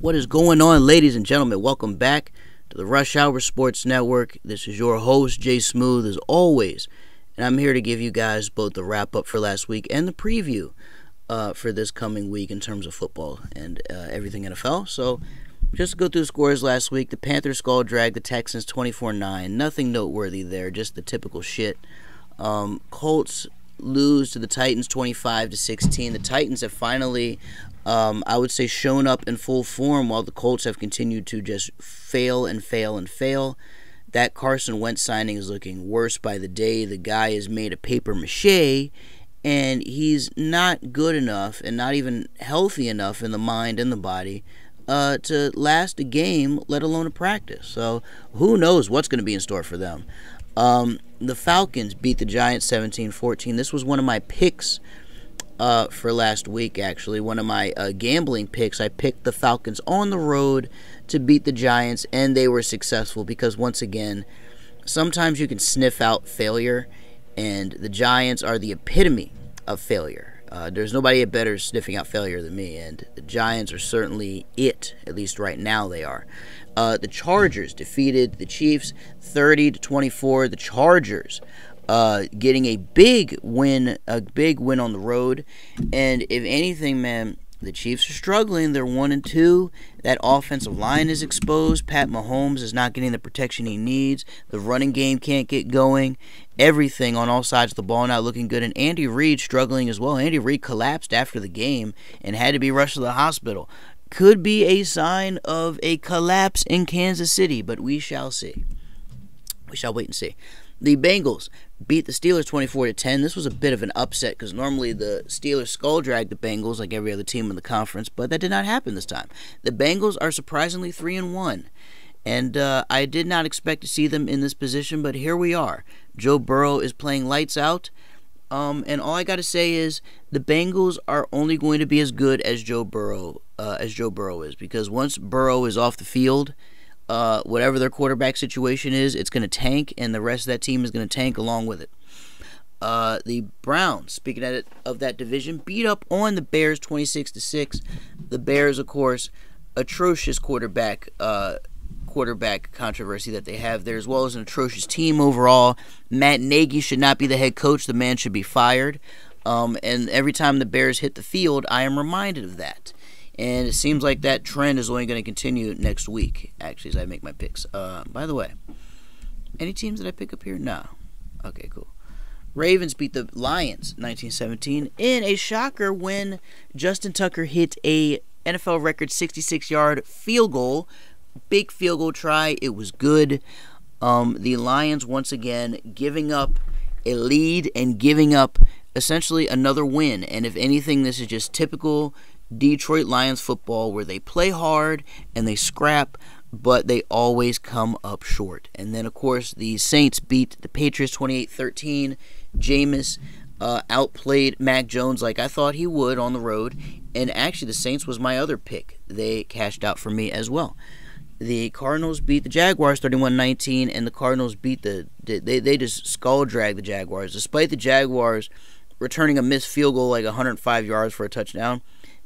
What is going on, ladies and gentlemen? Welcome back to the Rush Hour Sports Network. This is your host, Jay Smooth, as always, and I'm here to give you guys both the wrap-up for last week and the preview for this coming week in terms of football and everything NFL. So, just to go through the scores last week, the Panthers skull dragged the Texans 24-9. Nothing noteworthy there, just the typical shit. Colts lose to the Titans 25-16. The Titans have finally, I would say, shown up in full form while the Colts have continued to just fail and fail and fail. That Carson Wentz signing is looking worse by the day. The guy is made of paper mache, and he's not good enough and not even healthy enough in the mind and the body to last a game, let alone a practice. So who knows what's going to be in store for them. The Falcons beat the Giants 17-14. This was one of my picks for last week, actually. One of my gambling picks. I picked the Falcons on the road to beat the Giants, and they were successful because, once again, sometimes you can sniff out failure, and the Giants are the epitome of failure. There's nobody better sniffing out failure than me, and the Giants are certainly it, at least right now they are. The Chargers defeated the Chiefs 30-24. The Chargers getting a big win on the road. And if anything, man, the Chiefs are struggling. They're 1-2. That offensive line is exposed. Pat Mahomes is not getting the protection he needs. The running game can't get going. Everything on all sides of the ball not looking good. And Andy Reid struggling as well. Andy Reid collapsed after the game and had to be rushed to the hospital. Could be a sign of a collapse in Kansas City, but we shall see. We shall wait and see. The Bengals beat the Steelers 24-10. This was a bit of an upset because normally the Steelers skull drag the Bengals like every other team in the conference, but that did not happen this time. The Bengals are surprisingly 3-1, and I did not expect to see them in this position, but here we are. Joe Burrow is playing lights out, and all I got to say is the Bengals are only going to be as good as Joe Burrow is, because once Burrow is off the field, whatever their quarterback situation is, it's going to tank, and the rest of that team is going to tank along with it. The Browns, speaking of that division, beat up on the Bears 26-6. The Bears, of course, atrocious quarterback controversy that they have there, as well as an atrocious team overall. Matt Nagy should not be the head coach. The man should be fired. And every time the Bears hit the field, I am reminded of that. And it seems like that trend is only going to continue next week, actually, as I make my picks. By the way, any teams that I pick up here? No. Okay, cool. Ravens beat the Lions 19-17 in a shocker when Justin Tucker hit a NFL record 66-yard field goal. Big field goal try. It was good. The Lions, once again, giving up a lead and giving up essentially another win. And if anything, this is just typical Detroit Lions football, where they play hard and they scrap, but they always come up short. And then, of course, the Saints beat the Patriots 28-13. Jameis outplayed Mac Jones like I thought he would on the road. And actually, the Saints was my other pick. They cashed out for me as well. The Cardinals beat the Jaguars 31-19, and the Cardinals beat they just skull dragged the Jaguars. Despite the Jaguars returning a missed field goal like 105 yards for a touchdown,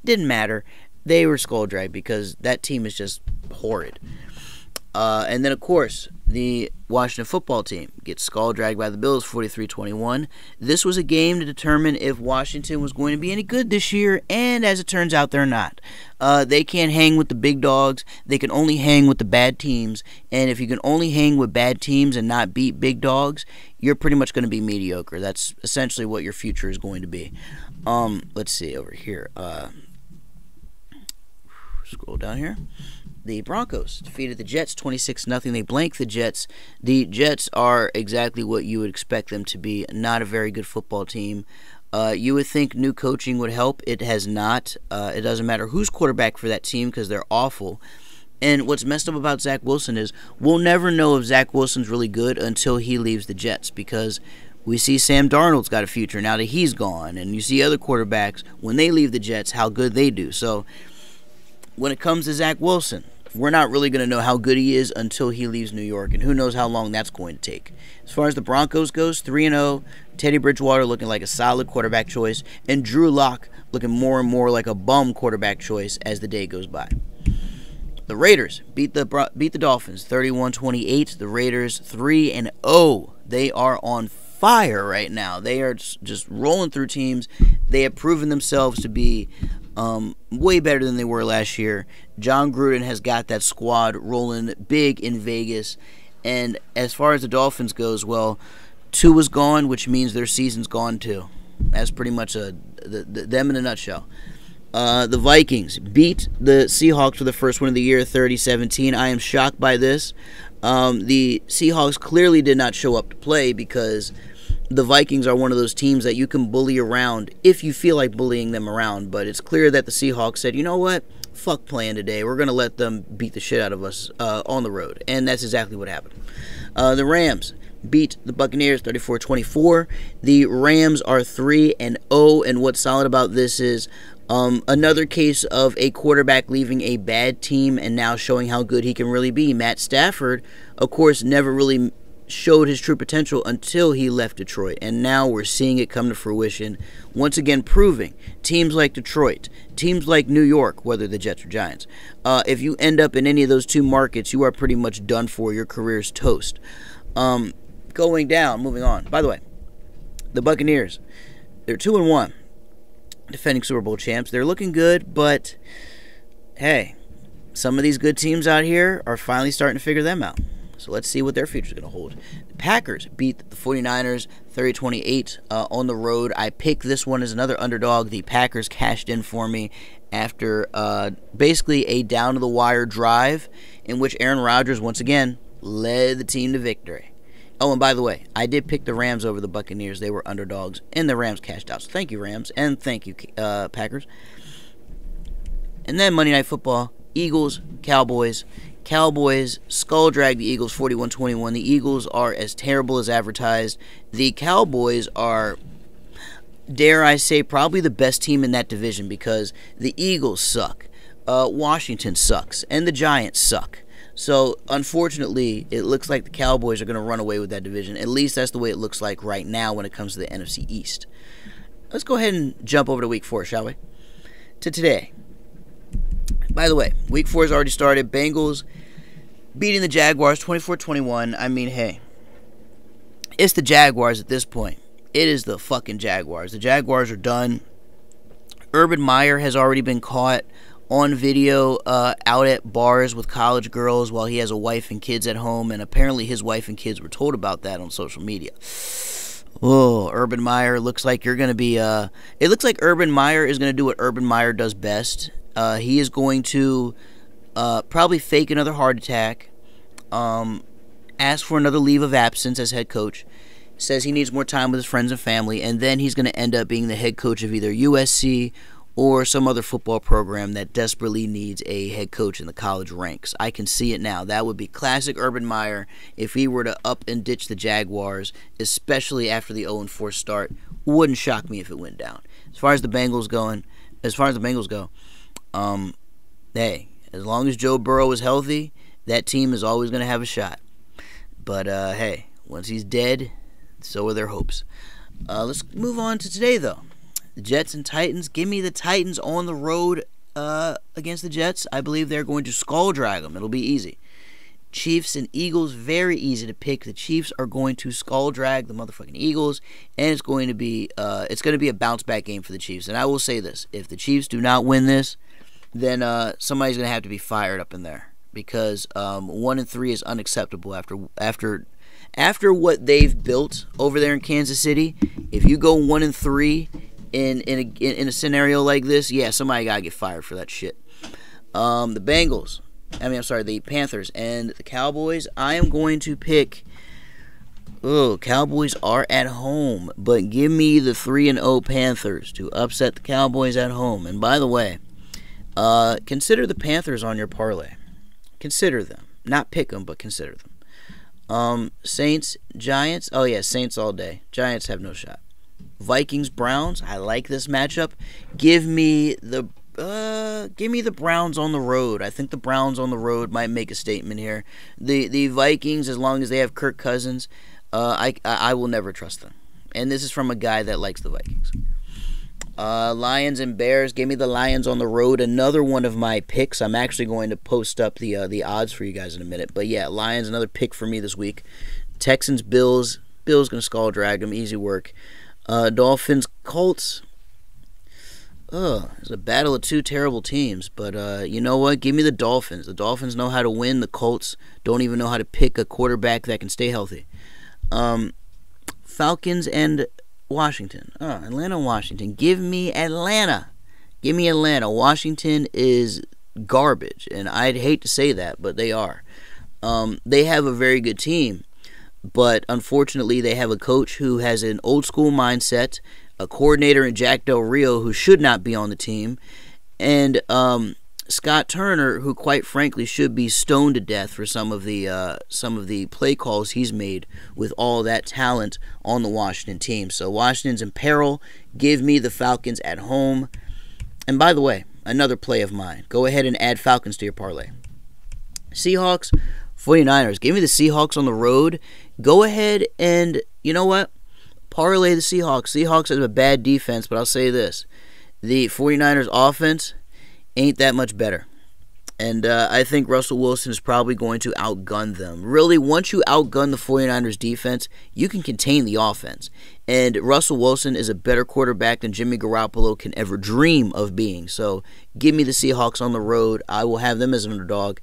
didn't matter. They were skull dragged because that team is just horrid. And then, of course, the Washington football team gets skull dragged by the Bills 43-21. This was a game to determine if Washington was going to be any good this year, and as it turns out, they're not. They can't hang with the big dogs. They can only hang with the bad teams. And if you can only hang with bad teams and not beat big dogs, you're pretty much going to be mediocre. That's essentially what your future is going to be. Let's see over here. Scroll down here. The Broncos defeated the Jets 26-0. They blanked the Jets. The Jets are exactly what you would expect them to be. Not a very good football team. You would think new coaching would help. It has not. It doesn't matter who's quarterback for that team because they're awful. And what's messed up about Zach Wilson is we'll never know if Zach Wilson's really good until he leaves the Jets, because we see Sam Darnold's got a future now that he's gone. And you see other quarterbacks, when they leave the Jets, how good they do. So when it comes to Zach Wilson, we're not really going to know how good he is until he leaves New York, and who knows how long that's going to take. As far as the Broncos goes, 3-0, Teddy Bridgewater looking like a solid quarterback choice, and Drew Lock looking more and more like a bum quarterback choice as the day goes by. The Raiders beat the Dolphins 31-28. The Raiders 3-0. They are on fire right now. They are just rolling through teams. They have proven themselves to be way better than they were last year. John Gruden has got that squad rolling big in Vegas. And as far as the Dolphins goes, well, Tua's gone, which means their season's gone too. That's pretty much them in a nutshell. The Vikings beat the Seahawks for the first win of the year, 30-17. I am shocked by this. The Seahawks clearly did not show up to play because the Vikings are one of those teams that you can bully around if you feel like bullying them around. But it's clear that the Seahawks said, you know what? Fuck playing today. We're going to let them beat the shit out of us on the road. And that's exactly what happened. The Rams beat the Buccaneers 34-24. The Rams are 3-0. And what's solid about this is another case of a quarterback leaving a bad team and now showing how good he can really be. Matt Stafford, of course, never really showed his true potential until he left Detroit, and now we're seeing it come to fruition, once again proving teams like Detroit, teams like New York, whether the Jets or Giants, if you end up in any of those two markets, you are pretty much done for. Your career's toast. Moving on. By the way, the Buccaneers, they're 2-1. Defending Super Bowl champs. They're looking good, but hey, some of these good teams out here are finally starting to figure them out. So let's see what their future is going to hold. The Packers beat the 49ers 30-28 on the road. I picked this one as another underdog. The Packers cashed in for me after basically a down-to-the-wire drive in which Aaron Rodgers once again led the team to victory. Oh, and by the way, I did pick the Rams over the Buccaneers. They were underdogs, and the Rams cashed out. So thank you, Rams, and thank you, Packers. And then Monday Night Football, Eagles, Cowboys. Cowboys skull-dragged the Eagles 41-21. The Eagles are as terrible as advertised. The Cowboys are, dare I say, probably the best team in that division because the Eagles suck, Washington sucks, and the Giants suck. So, unfortunately, it looks like the Cowboys are going to run away with that division. At least that's the way it looks like right now when it comes to the NFC East. Let's go ahead and jump over to Week 4, shall we? To today. By the way, Week 4 has already started. Bengals beating the Jaguars 24-21. I mean, hey, it's the Jaguars at this point. It is the fucking Jaguars. The Jaguars are done. Urban Meyer has already been caught on video out at bars with college girls while he has a wife and kids at home, and apparently his wife and kids were told about that on social media. Oh, Urban Meyer, looks like you're going to be it looks like Urban Meyer is going to do what Urban Meyer does best. He is going to probably fake another heart attack, ask for another leave of absence as head coach, says he needs more time with his friends and family, and then he's going to end up being the head coach of either USC or some other football program that desperately needs a head coach in the college ranks. I can see it now. That would be classic Urban Meyer if he were to up and ditch the Jaguars, especially after the 0-4 start. Wouldn't shock me if it went down. As far as the Bengals go, hey, as long as Joe Burrow is healthy, that team is always going to have a shot. But, hey, once he's dead, so are their hopes. Let's move on to today, though. The Jets and Titans. Give me the Titans on the road against the Jets. I believe they're going to skull drag them. It'll be easy. Chiefs and Eagles, very easy to pick. The Chiefs are going to skull drag the motherfucking Eagles, and it's going to be a bounce back game for the Chiefs. And I will say this: if the Chiefs do not win this, then somebody's going to have to be fired up in there because 1-3 is unacceptable after what they've built over there in Kansas City. If you go 1-3 in a scenario like this, yeah, somebody gotta get fired for that shit. The Panthers and the Cowboys. I am going to pick. Oh, Cowboys are at home, but give me the 3-0 Panthers to upset the Cowboys at home. And by the way, consider the Panthers on your parlay. Consider them, not pick them, but consider them. Saints, Giants. Oh yeah, Saints all day. Giants have no shot. Vikings, Browns. I like this matchup. Give me the Browns on the road. I think the Browns on the road might make a statement here. The Vikings, as long as they have Kirk Cousins, I will never trust them. And this is from a guy that likes the Vikings. Lions and Bears. Give me the Lions on the road. Another one of my picks. I'm actually going to post up the odds for you guys in a minute. But yeah, Lions, another pick for me this week. Texans, Bills. Bills going to skull drag them. Easy work. Dolphins, Colts. It's a battle of two terrible teams. But you know what? Give me the Dolphins. The Dolphins know how to win. The Colts don't even know how to pick a quarterback that can stay healthy. Falcons and Washington. Atlanta and Washington. Give me Atlanta. Give me Atlanta. Washington is garbage, and I'd hate to say that, but they are. They have a very good team, but unfortunately they have a coach who has an old-school mindset, a coordinator in Jack Del Rio who should not be on the team, and Scott Turner, who quite frankly should be stoned to death for some of the play calls he's made with all that talent on the Washington team. So Washington's in peril. Give me the Falcons at home. And by the way, another play of mine. Go ahead and add Falcons to your parlay. Seahawks, 49ers. Give me the Seahawks on the road. Go ahead and, you know what? Parlay the Seahawks. Seahawks have a bad defense, but I'll say this. The 49ers offense ain't that much better. And I think Russell Wilson is probably going to outgun them. Really, once you outgun the 49ers defense, you can contain the offense. And Russell Wilson is a better quarterback than Jimmy Garoppolo can ever dream of being. So give me the Seahawks on the road. I will have them as an underdog.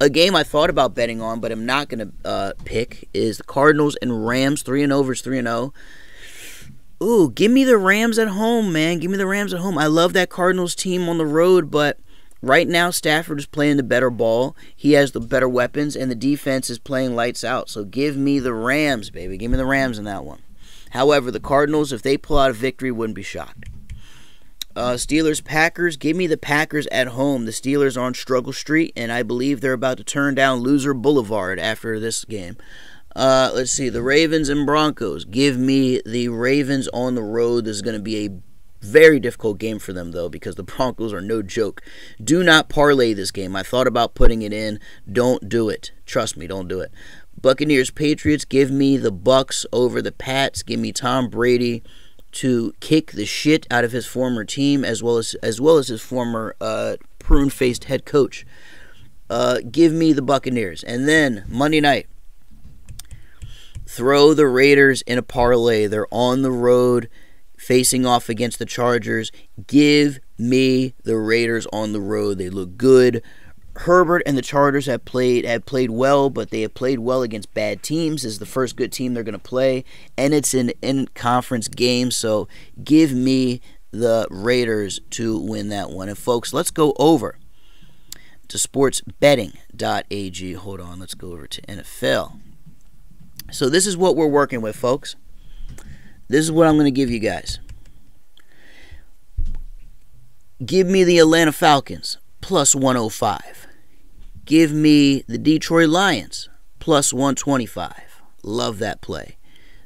A game I thought about betting on, but I'm not going to pick, is the Cardinals and Rams. 3-0 versus 3-0. Ooh, give me the Rams at home, man. Give me the Rams at home. I love that Cardinals team on the road, but right now Stafford is playing the better ball. He has the better weapons, and the defense is playing lights out. So give me the Rams, baby. Give me the Rams in that one. However, the Cardinals, if they pull out a victory, wouldn't be shocked. Steelers-Packers. Give me the Packers at home. The Steelers are on struggle street, and I believe they're about to turn down Loser Boulevard after this game. Let's see, the Ravens and Broncos. Give me the Ravens on the road. This is going to be a very difficult game for them, though, because the Broncos are no joke. Do not parlay this game. I thought about putting it in. Don't do it. Trust me, don't do it. Buccaneers, Patriots. Give me the Bucs over the Pats. Give me Tom Brady to kick the shit out of his former team, as well as his former prune-faced head coach. Give me the Buccaneers. And then Monday night. Throw the Raiders in a parlay. They're on the road facing off against the Chargers. Give me the Raiders on the road. They look good. Herbert and the Chargers have played well, but they have played well against bad teams. This is the first good team they're going to play, and it's an in-conference game, so give me the Raiders to win that one. And folks, let's go over to sportsbetting.ag. Hold on, let's go over to NFL. So this is what we're working with, folks. This is what I'm going to give you guys. Give me the Atlanta Falcons, plus 105. Give me the Detroit Lions, plus 125. Love that play.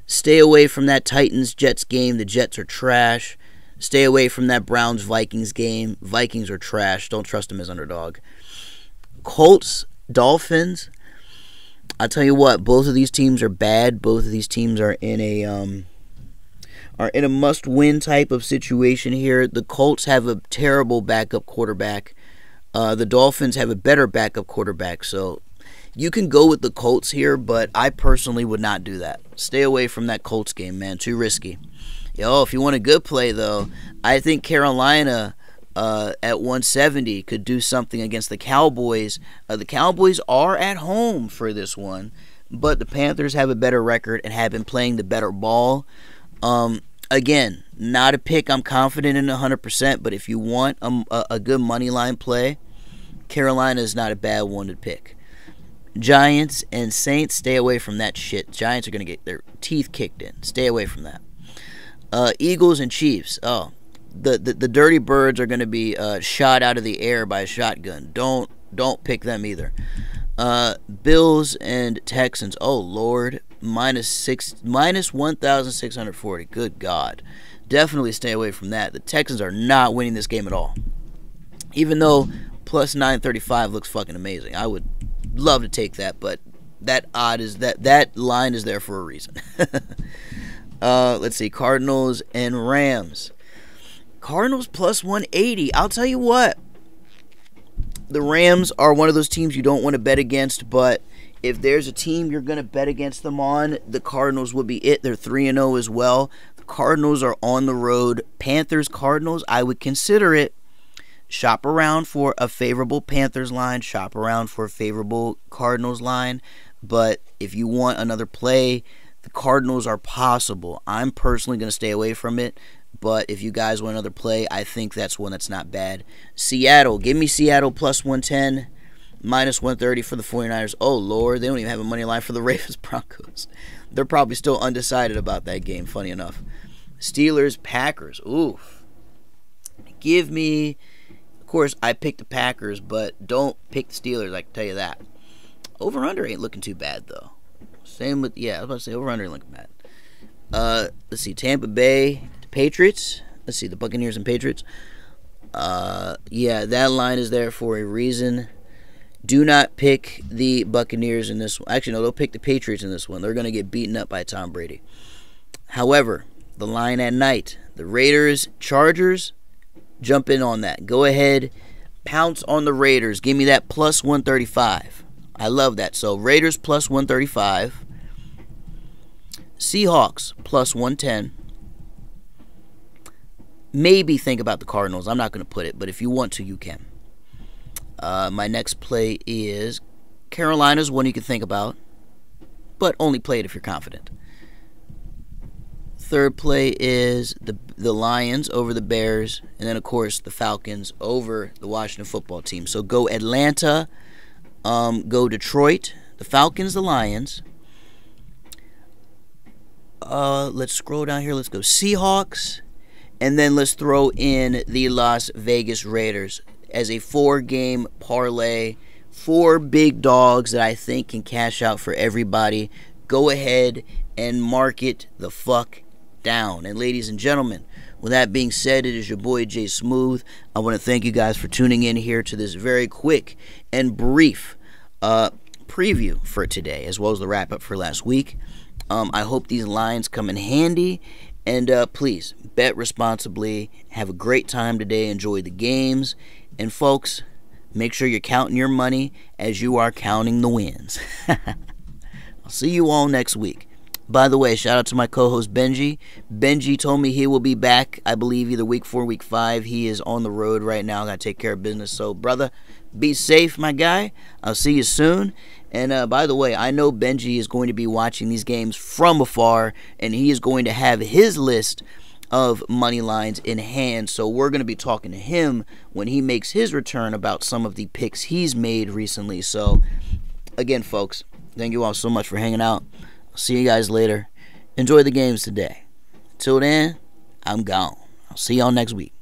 Stay away from that Titans-Jets game. The Jets are trash. Stay away from that Browns-Vikings game. Vikings are trash. Don't trust them as underdog. Colts, Dolphins. I'll tell you what, both of these teams are bad. Both of these teams are in a must-win type of situation here. The Colts have a terrible backup quarterback. The Dolphins have a better backup quarterback. So you can go with the Colts here, but I personally would not do that. Stay away from that Colts game, man. Too risky. If you want a good play, though, I think Carolina at 170 could do something against the Cowboys. The Cowboys are at home for this one, but the Panthers have a better record and have been playing the better ball. Again, not a pick I'm confident in 100%, but if you want a good money line play, Carolina is not a bad one to pick. Giants and Saints, stay away from that shit. Giants are going to get their teeth kicked in. Stay away from that. Eagles and Chiefs. The Dirty Birds are going to be shot out of the air by a shotgun. Don't pick them either. Bills and Texans. Oh Lord, minus 1,640. Good God, definitely stay away from that. The Texans are not winning this game at all. Even though plus 935 looks fucking amazing, I would love to take that, but that line is there for a reason. Let's see, Cardinals and Rams. Cardinals plus 180. I'll tell you what. The Rams are one of those teams you don't want to bet against, but if there's a team you're going to bet against them on, the Cardinals would be it. They're 3-0 as well. The Cardinals are on the road. Panthers, Cardinals, I would consider it. Shop around for a favorable Panthers line. Shop around for a favorable Cardinals line. But if you want another play, the Cardinals are possible. I'm personally going to stay away from it. But if you guys want another play, I think that's one that's not bad. Seattle. Give me Seattle plus 110. Minus 130 for the 49ers. Oh, Lord. They don't even have a money line for the Ravens Broncos. They're probably still undecided about that game, funny enough. Steelers, Packers. Ooh. Give me... Of course, I picked the Packers, but don't pick the Steelers, I can tell you that. Over-under ain't looking too bad, though. Same with... Yeah, I was about to say over-under ain't looking bad. Let's see. Tampa Bay, the Patriots. Let's see. The Buccaneers and Patriots. Yeah, that line is there for a reason. Do not pick the Buccaneers in this one. Actually, no, they'll pick the Patriots in this one. They're going to get beaten up by Tom Brady. However, the line at night, the Raiders, Chargers, jump in on that. Go ahead, pounce on the Raiders. Give me that plus 135. I love that. So, Raiders plus 135. Seahawks plus 110. Maybe think about the Cardinals. I'm not going to put it, but if you want to, you can. My next play is Carolina's one you can think about, but only play it if you're confident. Third play is the Lions over the Bears, and then, of course, the Falcons over the Washington football team. So go Atlanta, go Detroit, the Falcons, the Lions. Let's scroll down here. Let's go Seahawks, and then let's throw in the Las Vegas Raiders as a 4-game parlay. 4 big dogs that I think can cash out for everybody. Go ahead and mark it the fuck down. And ladies and gentlemen, with that being said, it is your boy Jay Smooth. I want to thank you guys for tuning in here to this very quick and brief preview for today, as well as the wrap-up for last week. I hope these lines come in handy. And please, bet responsibly. Have a great time today. Enjoy the games. And folks, make sure you're counting your money as you are counting the wins. I'll see you all next week. By the way, shout out to my co-host Benji. Benji told me he will be back, I believe, either week 4 or week 5. He is on the road right now. Got to take care of business. So, brother, be safe, my guy. I'll see you soon. And by the way, I know Benji is going to be watching these games from afar, and he is going to have his list of money lines in hand. So we're going to be talking to him when he makes his return about some of the picks he's made recently. So, again, folks, thank you all so much for hanging out. I'll see you guys later. Enjoy the games today. Till then, I'm gone. I'll see y'all next week.